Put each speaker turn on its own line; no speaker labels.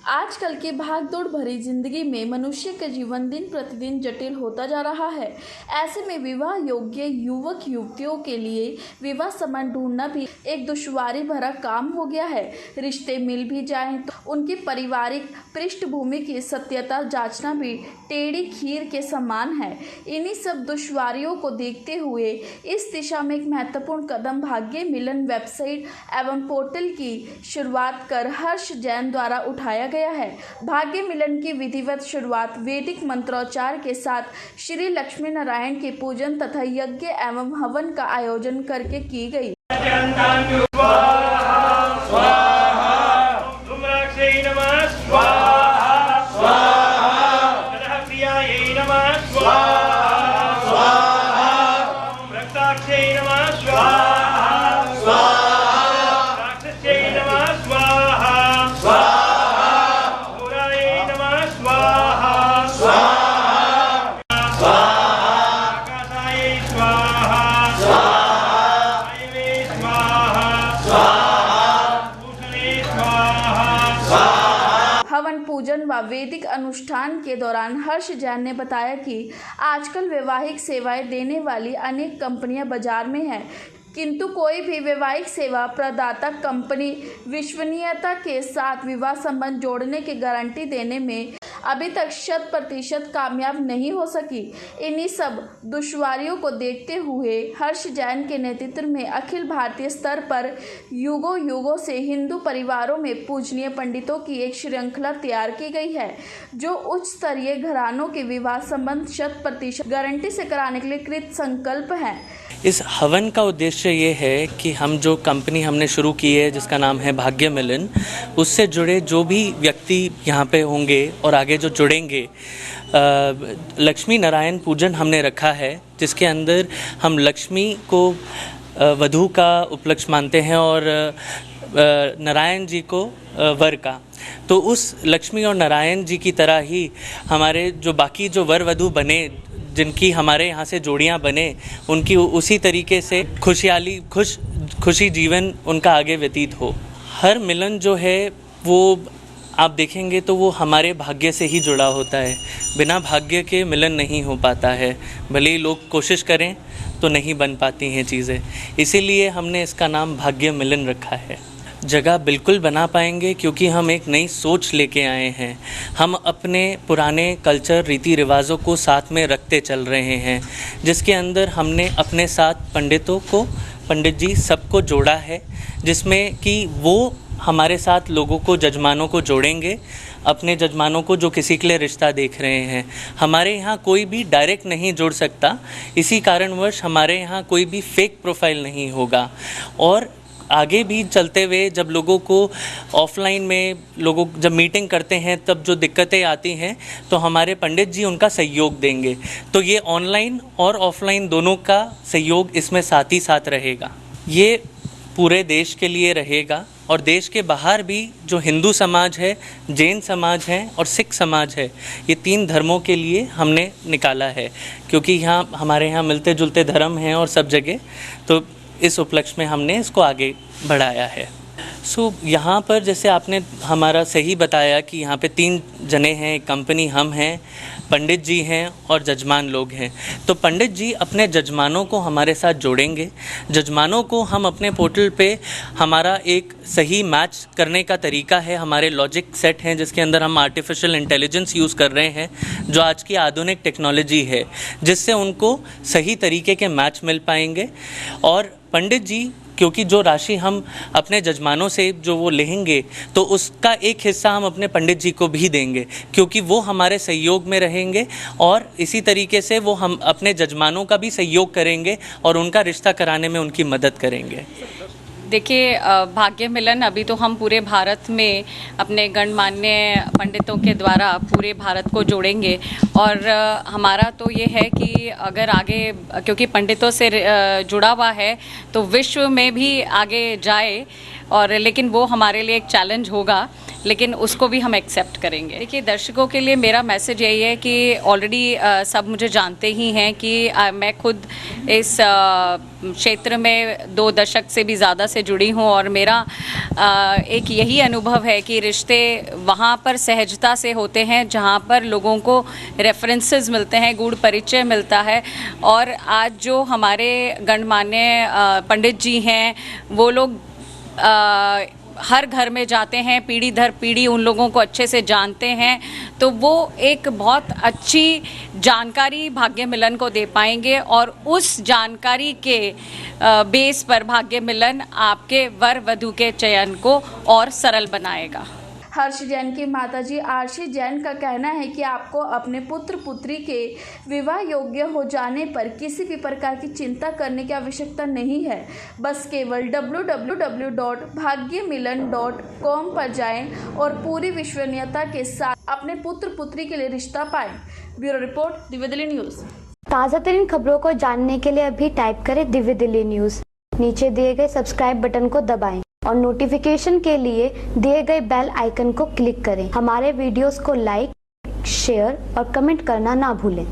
आजकल की भागदौड़ भरी जिंदगी में मनुष्य का जीवन दिन प्रतिदिन जटिल होता जा रहा है। ऐसे में विवाह योग्य युवक युवतियों के लिए विवाह संबंध ढूंढना भी एक दुश्वारी भरा काम हो गया है। रिश्ते मिल भी जाएं तो उनकी पारिवारिक पृष्ठभूमि की सत्यता जांचना भी टेढ़ी खीर के समान है। इन्हीं सब दुश्वारियों को देखते हुए इस दिशा में एक महत्वपूर्ण कदम भाग्य मिलन वेबसाइट एवं पोर्टल की शुरुआत कर हर्ष जैन द्वारा उठाया गया है। भाग्य मिलन की विधिवत शुरुआत वैदिक मंत्रोच्चार के साथ श्री लक्ष्मी नारायण के पूजन तथा यज्ञ एवं हवन का आयोजन करके की गई। हवन पूजन व वैदिक अनुष्ठान के दौरान हर्ष जैन ने बताया कि आजकल वैवाहिक सेवाएं देने वाली अनेक कंपनियां बाजार में हैं, किंतु कोई भी वैवाहिक सेवा प्रदाता कंपनी विश्वसनीयता के साथ विवाह संबंध जोड़ने की गारंटी देने में अभी तक 100% कामयाब नहीं हो सकी। इन्हीं सब दुश्वारियों को देखते हुए हर्ष जैन के नेतृत्व में अखिल भारतीय स्तर पर युगों से हिंदू परिवारों में पूजनीय पंडितों की एक श्रृंखला तैयार की गई है, जो उच्च स्तरीय घरानों के विवाह संबंध 100% गारंटी से कराने के लिए कृत संकल्प हैं।
इस हवन का उद्देश्य ये है कि हम जो कंपनी हमने शुरू की है जिसका नाम है भाग्य मिलन, उससे जुड़े जो भी व्यक्ति यहाँ पे होंगे और आगे जो जुड़ेंगे, लक्ष्मी नारायण पूजन हमने रखा है, जिसके अंदर हम लक्ष्मी को वधू का उपलक्ष्य मानते हैं और नारायण जी को वर का। तो उस लक्ष्मी और नारायण जी की तरह ही हमारे जो बाकी जो वर वधू बने, जिनकी हमारे यहाँ से जोड़ियाँ बने, उनकी उसी तरीके से खुशी जीवन उनका आगे व्यतीत हो। हर मिलन जो है वो आप देखेंगे तो वो हमारे भाग्य से ही जुड़ा होता है। बिना भाग्य के मिलन नहीं हो पाता है, भले ही लोग कोशिश करें तो नहीं बन पाती हैं चीज़ें। इसीलिए हमने इसका नाम भाग्य मिलन रखा है। जगह बिल्कुल बना पाएंगे क्योंकि हम एक नई सोच लेके आए हैं। हम अपने पुराने कल्चर रीति रिवाजों को साथ में रखते चल रहे हैं, जिसके अंदर हमने अपने साथ पंडित जी सबको जोड़ा है, जिसमें कि वो हमारे साथ लोगों को, जजमानों को जोड़ेंगे, अपने जजमानों को जो किसी के लिए रिश्ता देख रहे हैं। हमारे यहाँ कोई भी डायरेक्ट नहीं जुड़ सकता, इसी कारणवश हमारे यहाँ कोई भी फेक प्रोफाइल नहीं होगा। और आगे भी चलते हुए जब लोगों को ऑफलाइन में जब मीटिंग करते हैं तब जो दिक्कतें आती हैं, तो हमारे पंडित जी उनका सहयोग देंगे। तो ये ऑनलाइन और ऑफलाइन दोनों का सहयोग इसमें साथ ही साथ रहेगा। ये पूरे देश के लिए रहेगा और देश के बाहर भी जो हिंदू समाज है, जैन समाज है और सिख समाज है, ये 3 धर्मों के लिए हमने निकाला है, क्योंकि यहाँ हमारे यहाँ मिलते जुलते धर्म हैं और सब जगह, तो इस उपलक्ष्य में हमने इसको आगे बढ़ाया है। यहाँ पर जैसे आपने हमारा सही बताया कि यहाँ पे 3 जने हैं, एक कंपनी हम हैं, पंडित जी हैं और जजमान लोग हैं। तो पंडित जी अपने जजमानों को हमारे साथ जोड़ेंगे। जजमानों को हम अपने पोर्टल पे हमारा एक सही मैच करने का तरीका है, हमारे लॉजिक सेट हैं जिसके अंदर हम आर्टिफिशियल इंटेलिजेंस यूज़ कर रहे हैं, जो आज की आधुनिक टेक्नोलॉजी है, जिससे उनको सही तरीके के मैच मिल पाएंगे। और पंडित जी, क्योंकि जो राशि हम अपने जजमानों से जो वो लेंगे, तो उसका एक हिस्सा हम अपने पंडित जी को भी देंगे, क्योंकि वो हमारे सहयोग में रहेंगे और इसी तरीके से वो हम अपने जजमानों का भी सहयोग करेंगे और उनका रिश्ता कराने में उनकी मदद करेंगे।
देखिए, भाग्य मिलन अभी तो हम पूरे भारत में अपने गणमान्य पंडितों के द्वारा पूरे भारत को जोड़ेंगे। और हमारा तो ये है कि अगर आगे, क्योंकि पंडितों से जुड़ा हुआ है, तो विश्व में भी आगे जाए। और लेकिन वो हमारे लिए एक चैलेंज होगा, लेकिन उसको भी हम एक्सेप्ट करेंगे। देखिए, दर्शकों के लिए मेरा मैसेज यही है कि ऑलरेडी सब मुझे जानते ही हैं कि मैं खुद इस क्षेत्र में 2 दशक से भी ज़्यादा से जुड़ी हूँ और मेरा एक यही अनुभव है कि रिश्ते वहाँ पर सहजता से होते हैं जहाँ पर लोगों को रेफरेंसेस मिलते हैं, गूढ़ परिचय मिलता है। और आज जो हमारे गणमान्य पंडित जी हैं, वो लोग हर घर में जाते हैं, पीढ़ी दर पीढ़ी उन लोगों को अच्छे से जानते हैं, तो वो एक बहुत अच्छी जानकारी भाग्य मिलन को दे पाएंगे और उस जानकारी के बेस पर भाग्य मिलन आपके वर वधु के चयन को और सरल बनाएगा।
हर्ष जैन की माताजी आरसी जैन का कहना है कि आपको अपने पुत्र पुत्री के विवाह योग्य हो जाने पर किसी भी प्रकार की चिंता करने की आवश्यकता नहीं है। बस केवल www.bhagyamilan.com पर जाएं और पूरी विश्वसनीयता के साथ अपने पुत्र पुत्री के लिए रिश्ता पाएं। Bureau report, Divya Delhi news.
ताज़ा तरीन खबरों को जानने के लिए अभी टाइप करें दिव्य दिल्ली न्यूज़। नीचे दिए गए सब्सक्राइब बटन को दबाएं और नोटिफिकेशन के लिए दिए गए बेल आइकन को क्लिक करें। हमारे वीडियोस को लाइक, शेयर और कमेंट करना ना भूलें।